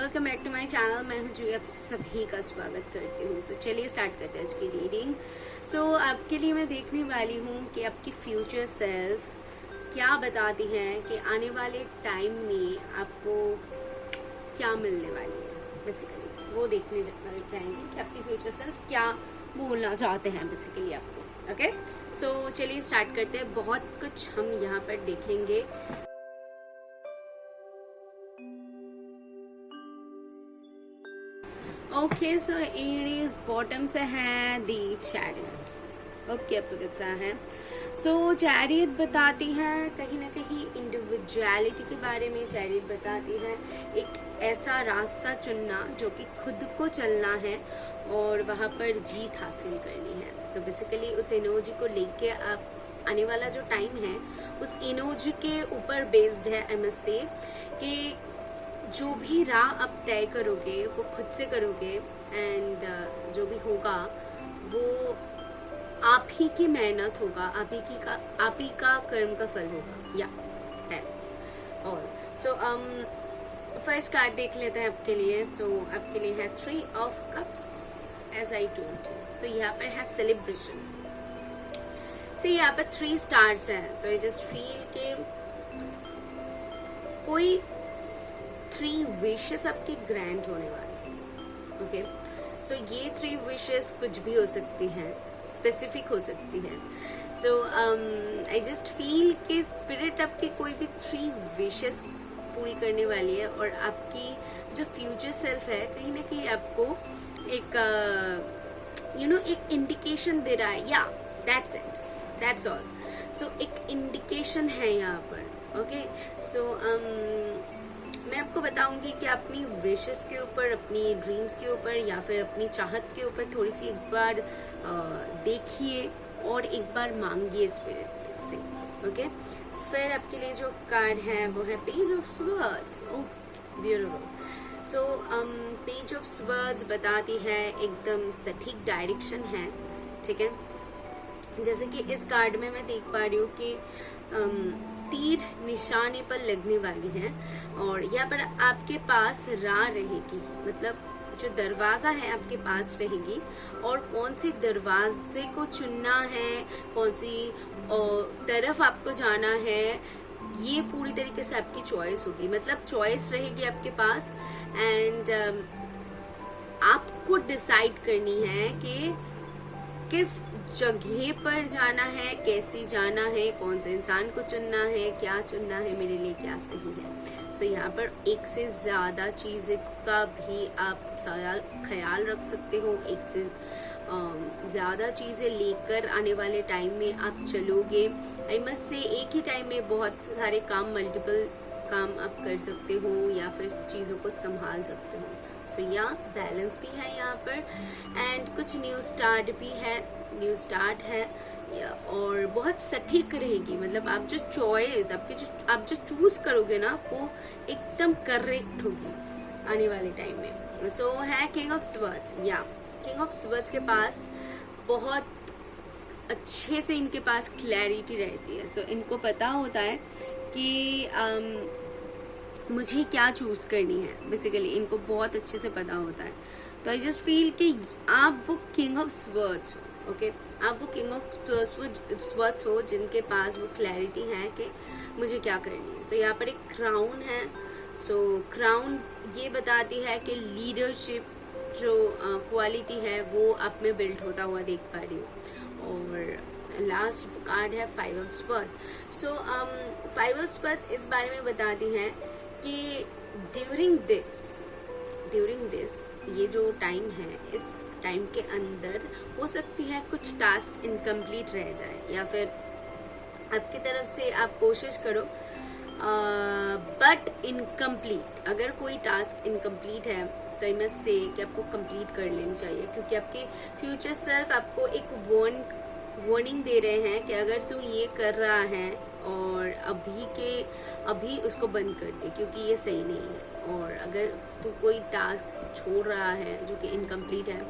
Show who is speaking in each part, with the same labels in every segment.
Speaker 1: Welcome back to my channel. मैं हूं जूही, आप सभी का स्वागत करती हूं। सो चलिए स्टार्ट करते हैं आज की रीडिंग। सो आपके लिए मैं देखने वाली हूं कि आपकी फ्यूचर सेल्फ क्या बताती हैं कि आने वाले टाइम में आपको क्या मिलने वाली है। बेसिकली वो देखने जाएंगे कि आपकी फ्यूचर सेल्फ क्या बोलना चाहते हैं बेसिकली आपको। ओके, सो चलिए स्टार्ट करते हैं। बहुत कुछ हम यहाँ पर देखेंगे। ओके, सो एरीज बॉटम से है दी चैरियट। ओके, आपको दिख रहा है। सो चैरियट बताती है कहीं ना कहीं इंडिविजुअलिटी के बारे में। चैरियट बताती है एक ऐसा रास्ता चुनना जो कि खुद को चलना है और वहाँ पर जीत हासिल करनी है। तो बेसिकली उस एनर्जी को लेके आप आने वाला जो टाइम है उस एनर्जी के ऊपर बेस्ड है। आई मस्ट से कि जो भी राह आप तय करोगे वो खुद से करोगे एंड जो भी होगा वो आप ही की मेहनत होगा, आप ही का कर्म का फल होगा। या that's all. So first card देख लेते हैं आपके लिए। सो आपके लिए है 3 of cups as I told you. So यहाँ पर है सेलिब्रेशन। सो यहाँ पर 3 स्टार्स हैं। तो आई जस्ट फील के कोई 3 विशेस आपकी ग्रैंड होने वाली। ओके, सो ये 3 विशेस कुछ भी हो सकती हैं, स्पेसिफिक हो सकती हैं। सो आई जस्ट फील कि स्पिरिट आपकी कोई भी 3 विशेस पूरी करने वाली है और आपकी जो फ्यूचर सेल्फ है कहीं ना कहीं आपको एक एक इंडिकेशन दे रहा है। या दैट्स इट, दैट्स ऑल। सो एक इंडिकेशन है यहाँ पर। ओके, सो मैं आपको बताऊंगी कि अपनी विशेस के ऊपर, अपनी ड्रीम्स के ऊपर या फिर अपनी चाहत के ऊपर थोड़ी सी एक बार देखिए और एक बार मांगिए स्पिरिट से। ओके, फिर आपके लिए जो कार्ड है वो है page of swords. Oh beautiful. So page of swords बताती है एकदम सटीक डायरेक्शन है। ठीक है, जैसे कि इस कार्ड में मैं देख पा रही हूँ कि तीर निशाने पर लगने वाली है और यहाँ पर आपके पास राह रहेगी, मतलब जो दरवाज़ा है आपके पास रहेगी और कौन सी दरवाजे को चुनना है, कौन सी तरफ आपको जाना है, ये पूरी तरीके से आपकी चॉइस होगी। मतलब चॉइस रहेगी आपके पास एंड आपको डिसाइड करनी है कि किस जगह पर जाना है, कैसे जाना है, कौन से इंसान को चुनना है, क्या चुनना है, मेरे लिए क्या सही है। सो यहाँ पर एक से ज़्यादा चीज़ का भी आप ख्याल रख सकते हो। एक से ज़्यादा चीज़ें लेकर आने वाले टाइम में आप चलोगे। आई मस्ट से एक ही टाइम में बहुत सारे काम, मल्टीपल काम आप कर सकते हो या फिर चीज़ों को संभाल सकते हो। सो या बैलेंस भी है यहाँ पर एंड कुछ न्यू स्टार्ट भी है, न्यू स्टार्ट है और बहुत सटीक रहेगी। मतलब आप जो चॉइस, आप जो चूज करोगे ना वो एकदम करेक्ट होगी आने वाले टाइम में। सो है किंग ऑफ स्वर्ड्स। या किंग ऑफ स्वर्ड्स के पास बहुत अच्छे से इनके पास क्लैरिटी रहती है। सो इनको पता होता है कि मुझे क्या चूज़ करनी है। बेसिकली इनको बहुत अच्छे से पता होता है। तो आई जस्ट फील कि आप वो किंग ऑफ स्वर्ड्स हो। ओके, आप वो किंग ऑफ स्वर्ड्स हो जिनके पास वो क्लैरिटी है कि मुझे क्या करनी है। सो यहाँ पर एक क्राउन है। सो क्राउन ये बताती है कि लीडरशिप जो क्वालिटी है वो आप में बिल्ड होता हुआ देख पा रही हूँ। और लास्ट कार्ड है 5 of swords. So 5 of swords इस बारे में बताती हैं कि ड्यूरिंग दिस ये जो टाइम है, इस टाइम के अंदर हो सकती है कुछ टास्क इनकम्प्लीट रह जाए या फिर आपकी तरफ से आप कोशिश करो बट इनकम्प्लीट। अगर कोई टास्क इनकम्प्लीट है तो आई मस्ट से कि आपको कंप्लीट कर लेनी चाहिए, क्योंकि आपके फ्यूचर सेल्फ आपको एक वार्निंग दे रहे हैं कि अगर तू ये कर रहा है और अभी उसको बंद कर दे क्योंकि ये सही नहीं है। और अगर तू कोई टास्क छोड़ रहा है जो कि इनकम्प्लीट है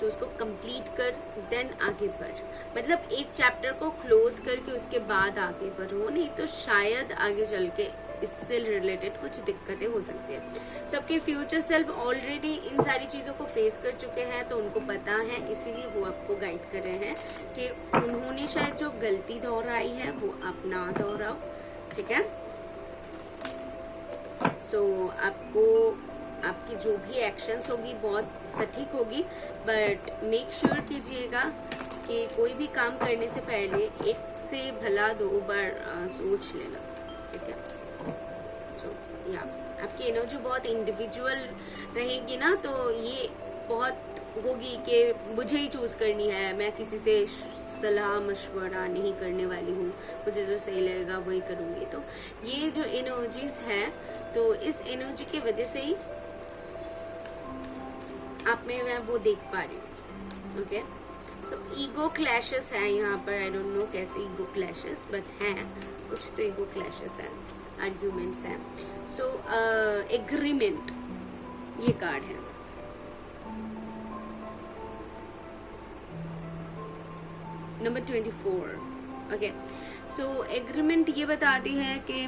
Speaker 1: तो उसको कंप्लीट कर, देन आगे बढ़। मतलब एक चैप्टर को क्लोज करके उसके बाद आगे बढ़ो, नहीं तो शायद आगे चल के इससे रिलेटेड कुछ दिक्कतें हो सकती है। सो आपके फ्यूचर सेल्फ ऑलरेडी इन सारी चीज़ों को फेस कर चुके हैं, तो उनको पता है, इसीलिए वो आपको गाइड कर रहे हैं कि उन्होंने शायद जो गलती दोहराई है वो आप ना दोहराओ, ठीक है। सो आपको आपकी जो भी एक्शंस होगी बहुत सटीक होगी, बट मेक श्योर कीजिएगा कि कोई भी काम करने से पहले एक से भला 2 बार सोच लेना, ठीक है। सो या आपकी एनर्जी बहुत इंडिविजुअल रहेगी ना, तो ये बहुत होगी कि मुझे ही चूज़ करनी है, मैं किसी से सलाह मशवरा नहीं करने वाली हूँ, मुझे जो सही लगेगा वही करूँगी। तो ये जो एनर्जीज हैं, तो इस एनर्जी की वजह से ही आप में मैं वो देख पा रही हूँ, ओके। सो ईगो क्लैशेस हैं यहाँ पर, आई डोंट नो कैसे ईगो क्लैशेस, बट हैं कुछ तो ईगो क्लैशेस हैं, आर्ग्यूमेंट्स हैं। सो एग्रीमेंट ये कार्ड है, नंबर 24, ओके। सो एग्रीमेंट ये बताती है कि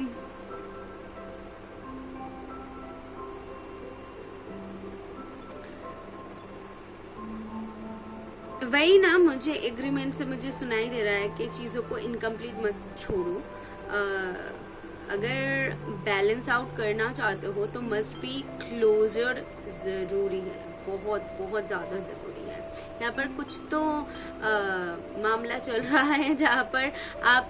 Speaker 1: वही ना, मुझे एग्रीमेंट से मुझे सुनाई दे रहा है कि चीज़ों को इनकम्प्लीट मत छोड़ो। अगर बैलेंस आउट करना चाहते हो तो मस्ट बी क्लोजर ज़रूरी है, बहुत बहुत ज़्यादा ज़रूरी है। यहाँ पर कुछ तो मामला चल रहा है जहाँ पर आप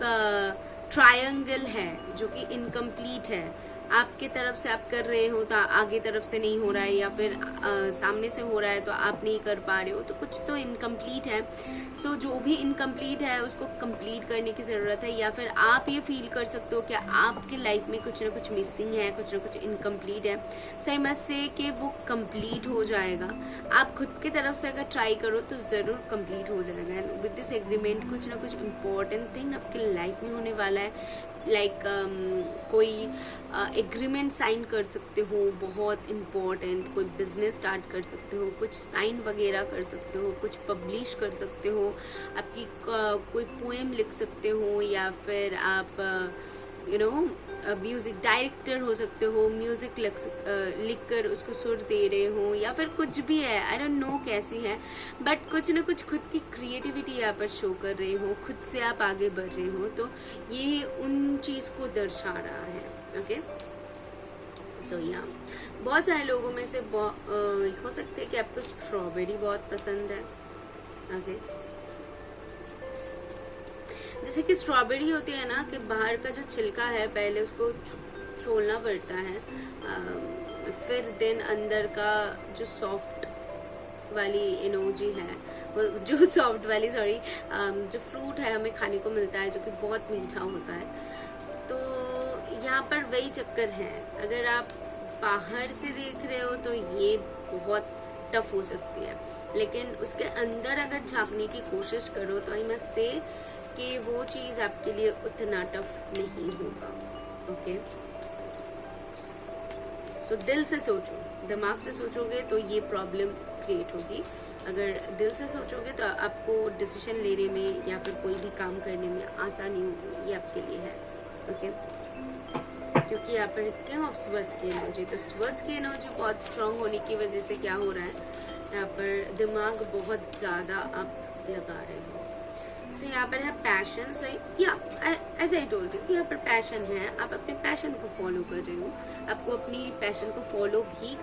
Speaker 1: ट्रायंगल है जो कि इनकम्प्लीट है, आपके तरफ से आप कर रहे हो तो आगे तरफ से नहीं हो रहा है, या फिर सामने से हो रहा है तो आप नहीं कर पा रहे हो, तो कुछ तो इनकम्प्लीट है। सो जो भी इनकम्प्लीट है उसको कंप्लीट करने की ज़रूरत है, या फिर आप ये फील कर सकते हो कि आपके लाइफ में कुछ ना कुछ मिसिंग है, कुछ ना कुछ इनकम्प्लीट है। सो आई मस्ट से कि वो कंप्लीट हो जाएगा। आप खुद की तरफ से अगर ट्राई करो तो ज़रूर कंप्लीट हो जाएगा। एंड विद दिस एग्रीमेंट कुछ ना कुछ इम्पोर्टेंट थिंग आपकी लाइफ में होने वाला है। लाइक कोई एग्रीमेंट साइन कर सकते हो, बहुत इम्पॉर्टेंट, कोई बिजनेस स्टार्ट कर सकते हो, कुछ साइन वगैरह कर सकते हो, कुछ पब्लिश कर सकते हो, आपकी कोई पोएम लिख सकते हो, या फिर आप म्यूज़िक डायरेक्टर हो सकते हो, म्यूज़िक लिख कर उसको सुर दे रहे हो, या फिर कुछ भी है, आई डोंट नो कैसी है, बट कुछ ना कुछ खुद की क्रिएटिविटी यहाँ पर शो कर रहे हो, खुद से आप आगे बढ़ रहे हो, तो ये उन चीज़ को दर्शा रहा है, ओके। सो यहाँ बहुत सारे लोगों में से हो सकता है कि आपको स्ट्रॉबेरी बहुत पसंद है, ओके। जैसे कि स्ट्रॉबेरी होती है ना, कि बाहर का जो छिलका है पहले उसको छोड़ना पड़ता है, फिर देन अंदर का जो सॉफ्ट वाली एनर्जी है, जो सॉफ्ट वाली जो फ्रूट है हमें खाने को मिलता है, जो कि बहुत मीठा होता है। तो यहाँ पर वही चक्कर है, अगर आप बाहर से देख रहे हो तो ये बहुत टफ हो सकती है, लेकिन उसके अंदर अगर झांकने की कोशिश करो तो आई मस्ट से कि वो चीज़ आपके लिए उतना टफ नहीं होगा, ओके। सो दिल से सोचो, दिमाग से सोचोगे तो ये प्रॉब्लम क्रिएट होगी। अगर दिल से सोचोगे तो आपको डिसीजन लेने में या फिर कोई भी काम करने में आसानी होगी, ये आपके लिए है, ओके। क्योंकि यहाँ पर किंग ऑफ स्वर्ड्स की एनर्जी, तो स्वर्ड्स की एनर्जी बहुत स्ट्रांग होने की वजह से क्या हो रहा है, यहाँ पर दिमाग बहुत ज़्यादा आप लगा रहे हो। सो यहाँ पर है पैशन। सो या एज आई टोल्ड यू, यहाँ पर पैशन है, आप अपने पैशन को फॉलो कर रहे हो, आपको अपनी पैशन को फॉलो भी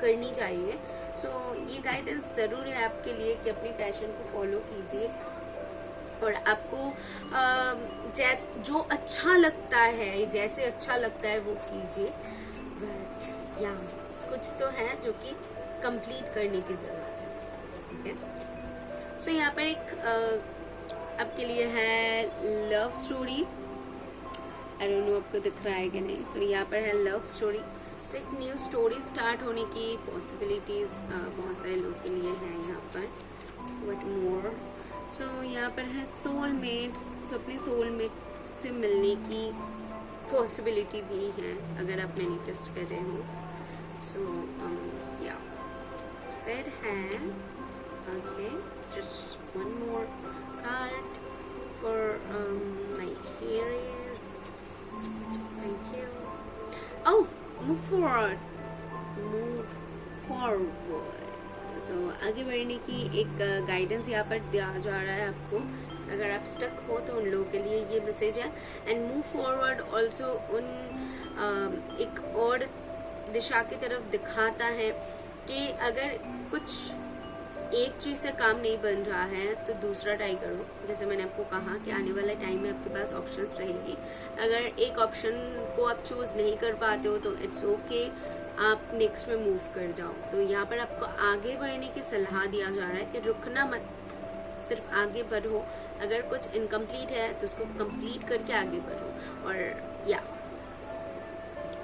Speaker 1: करनी चाहिए। सो ये गाइडेंस ज़रूर है आपके लिए कि अपनी पैशन को फॉलो कीजिए, और आपको जो अच्छा लगता है, जैसे अच्छा लगता है वो कीजिए, बट या कुछ तो है जो कि कंप्लीट करने की ज़रूरत है, ठीक है। सो यहाँ पर एक आपके लिए है love story, I don't know आपको दिख रहा है कि नहीं। सो यहाँ पर है लव स्टोरी। सो एक न्यू स्टोरी स्टार्ट होने की पॉसिबिलिटीज़ बहुत सारे लोग के लिए हैं यहाँ पर, व्हाट मोर। सो यहाँ पर है सोलमेट्स। सो अपने सोलमेट से मिलने की पॉसिबिलिटी भी है अगर आप मैनिफेस्ट कर रहे हो। सो या फिर है okay, just one more card for my Aries. Thank you. Forward. So आगे बढ़ने की एक गाइडेंस यहाँ पर दिया जा रहा है आपको। अगर आप स्टक हो तो उन लोगों के लिए ये मैसेज है। एंड मूव फॉरवर्ड ऑल्सो उन एक और दिशा की तरफ दिखाता है कि अगर कुछ एक चीज़ से काम नहीं बन रहा है तो दूसरा ट्राई करो। जैसे मैंने आपको कहा कि आने वाले टाइम में आपके पास ऑप्शंस रहेगी। अगर एक ऑप्शन को आप चूज़ नहीं कर पाते हो तो इट्स ओके, आप नेक्स्ट में मूव कर जाओ। तो यहाँ पर आपको आगे बढ़ने की सलाह दिया जा रहा है कि रुकना मत, सिर्फ आगे बढ़ो। अगर कुछ इनकम्प्लीट है तो उसको कंप्लीट करके आगे बढ़ो। और या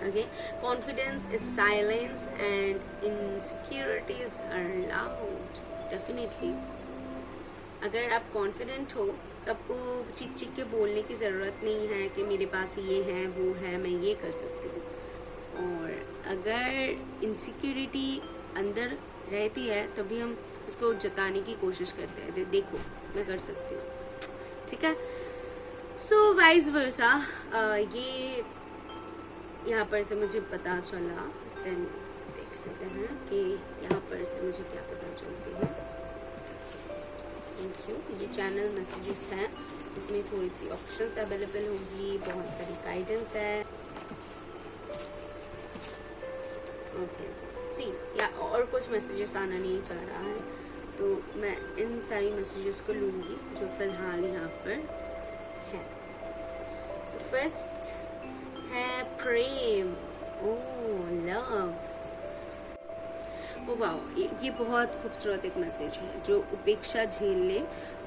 Speaker 1: okay, confidence is silence and insecurities are loud. Definitely अगर आप कॉन्फिडेंट हो तो आपको चीख चीख के बोलने की ज़रूरत नहीं है कि मेरे पास ये है वो है, मैं ये कर सकती हूँ। और अगर इनसिक्योरिटी अंदर रहती है तभी हम उसको जताने की कोशिश करते हैं, देखो मैं कर सकती हूँ, ठीक है। सो वाइस वर्सा ये यहाँ पर से मुझे पता चला। देन देख लेते हैं कि यहाँ पर से मुझे क्या पता चलती है। Thank you. ये चैनल मैसेजेस हैं, इसमें थोड़ी सी ऑप्शंस अवेलेबल होगी, बहुत सारी गाइडेंस है। ओके सी या और कुछ मैसेजेस आना नहीं चाह रहा है तो मैं इन सारी मैसेजेस को लूँगी जो फ़िलहाल यहाँ पर है। तो फर्स्ट है प्रेम, ओह लव। ओ वाह, ये बहुत खूबसूरत एक मैसेज है। जो उपेक्षा झेल ले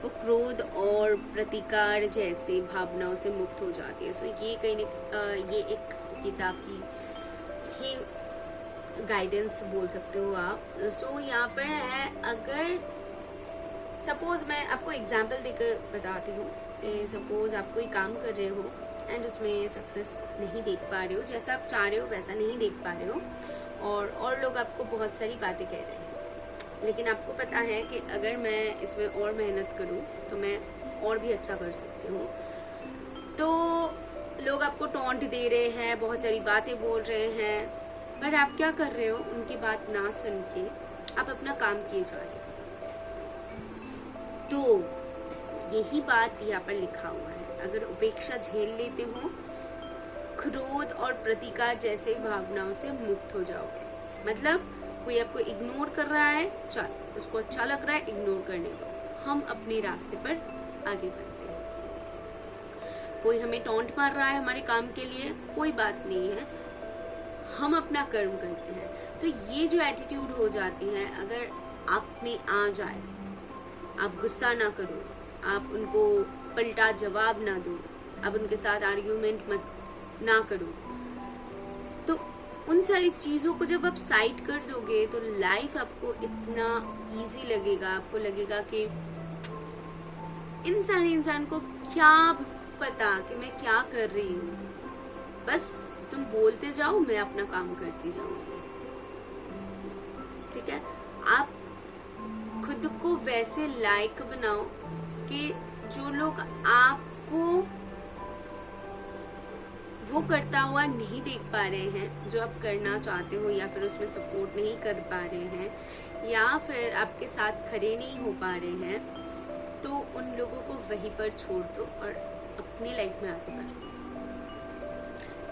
Speaker 1: वो क्रोध और प्रतिकार जैसे भावनाओं से मुक्त हो जाती है। सो ये कहीं ये एक गीता की ही गाइडेंस बोल सकते हो आप। सो यहाँ पर है, अगर सपोज मैं आपको एग्जांपल देकर बताती हूँ कि सपोज आप कोई काम कर रहे हो एंड उसमें सक्सेस नहीं देख पा रहे हो, जैसा आप चाह रहे हो वैसा नहीं देख पा रहे हो, और लोग आपको बहुत सारी बातें कह रहे हैं, लेकिन आपको पता है कि अगर मैं इसमें और मेहनत करूं तो मैं और भी अच्छा कर सकती हूँ। तो लोग आपको टॉन्ट दे रहे हैं, बहुत सारी बातें बोल रहे हैं, पर आप क्या कर रहे हो, उनकी बात ना सुन के आप अपना काम किए जा रहे हो। तो यही बात यहाँ पर लिखा हुआ है, अगर उपेक्षा झेल लेते हो क्रोध और प्रतिकार जैसे भावनाओं से मुक्त हो जाओगे। मतलब कोई आपको इग्नोर कर रहा है, चल उसको अच्छा लग रहा है, इग्नोर करने दो, हम अपने रास्ते पर आगे बढ़ते हैं। कोई हमें टॉन्ट मार रहा है हमारे काम के लिए, कोई बात नहीं है, हम अपना कर्म करते हैं। तो ये जो एटीट्यूड हो जाती है, अगर आप में आ जाए, आप गुस्सा ना करो, आप उनको पलटा जवाब ना दो, आप उनके साथ आर्ग्यूमेंट मत ना करो, तो उन सारी चीज़ों को जब आप साइड कर दोगे तो लाइफ आपको इतना इजी लगेगा। आपको लगेगा कि इंसान को क्या पता कि मैं क्या कर रही हूँ, बस तुम बोलते जाओ, मैं अपना काम करती जाऊंगी, ठीक है। आप खुद को वैसे लायक बनाओ कि जो लोग आपको वो करता हुआ नहीं देख पा रहे हैं जो आप करना चाहते हो, या फिर उसमें सपोर्ट नहीं कर पा रहे हैं, या फिर आपके साथ खड़े नहीं हो पा रहे हैं, तो उन लोगों को वहीं पर छोड़ दो और अपनी लाइफ में आगे बढ़ो।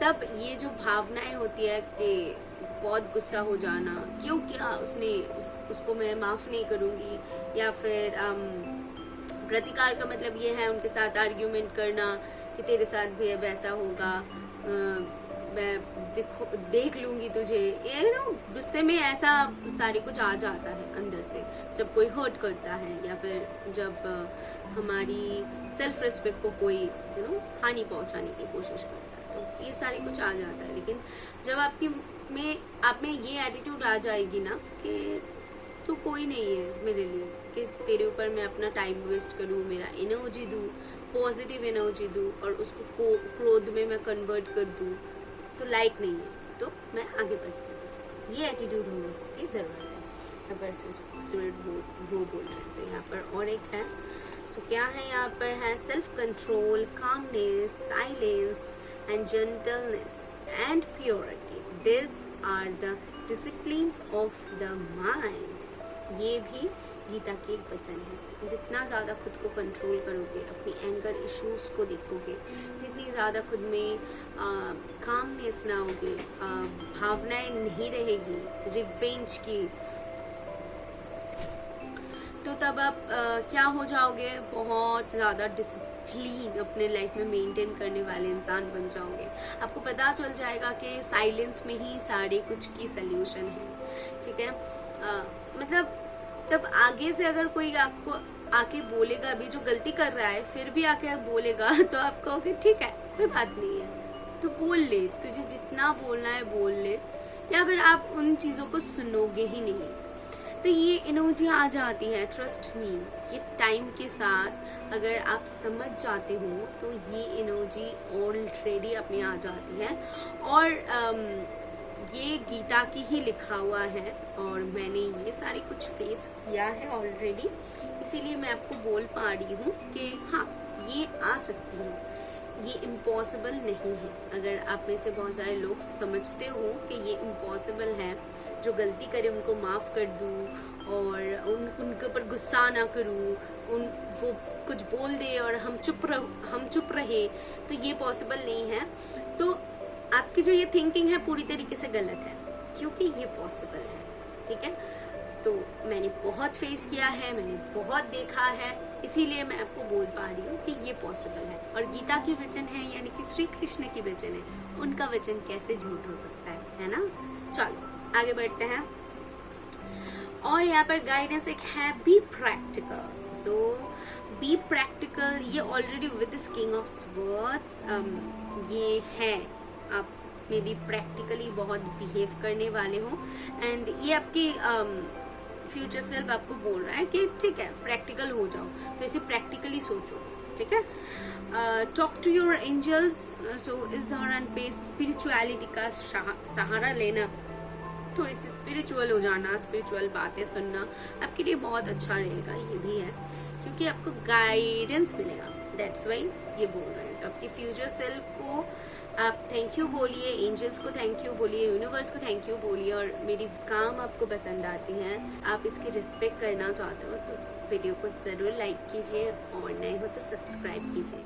Speaker 1: तब ये जो भावनाएं होती है कि बहुत गुस्सा हो जाना, क्यों किया उसने, उसको मैं माफ़ नहीं करूँगी, या फिर प्रतिकार का मतलब ये है उनके साथ आर्ग्यूमेंट करना कि तेरे साथ भी अब ऐसा होगा, मैं देख लूँगी तुझे, ये गुस्से में ऐसा सारे कुछ आ जाता है अंदर से जब कोई हर्ट करता है, या फिर जब हमारी सेल्फ रिस्पेक्ट को कोई हानि पहुँचाने की कोशिश करता है, तो ये सारे कुछ आ जाता है। लेकिन जब आप में ये एटीट्यूड आ जाएगी ना कि तू कोई नहीं है मेरे लिए कि तेरे ऊपर मैं अपना टाइम वेस्ट करूँ, मेरा एनर्जी दूँ, पॉजिटिव एनर्जी दूँ, और उसको क्रोध में मैं कन्वर्ट कर दूँ, तो लाइक नहीं है, तो मैं आगे बढ़ती हूँ। ये एटीट्यूड होने की ज़रूरत है। अगर वो बोल रहे हैं तो यहाँ पर और एक है। सो क्या है यहाँ पर है, self control, calmness, silence and gentleness and purity, this are the disciplines of the mind. ये भी गीता के एक वचन है। जितना ज़्यादा खुद को कंट्रोल करोगे, अपनी एंगर इश्यूज को देखोगे, जितनी ज़्यादा खुद में कामनेस ना होगी, भावनाएं नहीं रहेगी रिवेंज की, तो तब आप क्या हो जाओगे, बहुत ज़्यादा डिसिप्लिन अपने लाइफ में मेंटेन करने वाले इंसान बन जाओगे। आपको पता चल जाएगा कि साइलेंस में ही सारे कुछ की सल्यूशन है। ठीक है, मतलब जब आगे से अगर कोई आपको आके बोलेगा भी, जो गलती कर रहा है फिर भी आके बोलेगा, तो आप कहोगे ठीक है कोई बात नहीं है, तू बोल ले, तुझे जितना बोलना है बोल ले, या फिर आप उन चीज़ों को सुनोगे ही नहीं। तो ये एनर्जी आ जाती है, ट्रस्ट मी, ये टाइम के साथ अगर आप समझ जाते हो तो ये एनर्जी ऑलरेडी अपने आ जाती है। और ये गीता की ही लिखा हुआ है और मैंने ये सारे कुछ फेस किया है ऑलरेडी, इसीलिए मैं आपको बोल पा रही हूँ कि हाँ ये आ सकती है, ये इम्पॉसिबल नहीं है। अगर आप में से बहुत सारे लोग समझते हो कि ये इम्पॉसिबल है, जो गलती करे उनको माफ़ कर दूँ और उनके ऊपर गुस्सा ना करूँ, वो कुछ बोल दे और हम चुप रहे, तो ये पॉसिबल नहीं है। तो आपकी जो ये थिंकिंग है पूरी तरीके से गलत है, क्योंकि ये पॉसिबल है। ठीक है, तो मैंने बहुत फेस किया है, मैंने बहुत देखा है, इसीलिए मैं आपको बोल पा रही हूँ कि ये पॉसिबल है। और गीता के वचन है, यानी कि श्री कृष्ण के वचन है, उनका वचन कैसे झूठ हो सकता है ना। चलो आगे बढ़ते हैं। और यहाँ पर गाइडेंस एक है, be practical. So be practical, ये already with this king of swords ये है, आप मे बी प्रैक्टिकली बहुत बिहेव करने वाले हो, एंड ये आपकी फ्यूचर सेल्फ आपको बोल रहा है कि ठीक है प्रैक्टिकल हो जाओ, तो इसे प्रैक्टिकली सोचो। ठीक है, टॉक टू योर एंजल्स। सो इस दौरान पे स्पिरिचुअलिटी का सहारा लेना, थोड़ी सी स्पिरिचुअल हो जाना, स्पिरिचुअल बातें सुनना आपके लिए बहुत अच्छा रहेगा। ये भी है क्योंकि आपको गाइडेंस मिलेगा, दैट्स वाई ये बोल रहे हैं। तो आपके फ्यूचर सेल्फ को आप थैंक यू बोलिए, एंजल्स को थैंक यू बोलिए, यूनिवर्स को थैंक यू बोलिए। और मेरी काम आपको पसंद आती हैं, आप इसकी रिस्पेक्ट करना चाहते हो तो वीडियो को ज़रूर लाइक कीजिए और नए हो तो सब्सक्राइब कीजिए।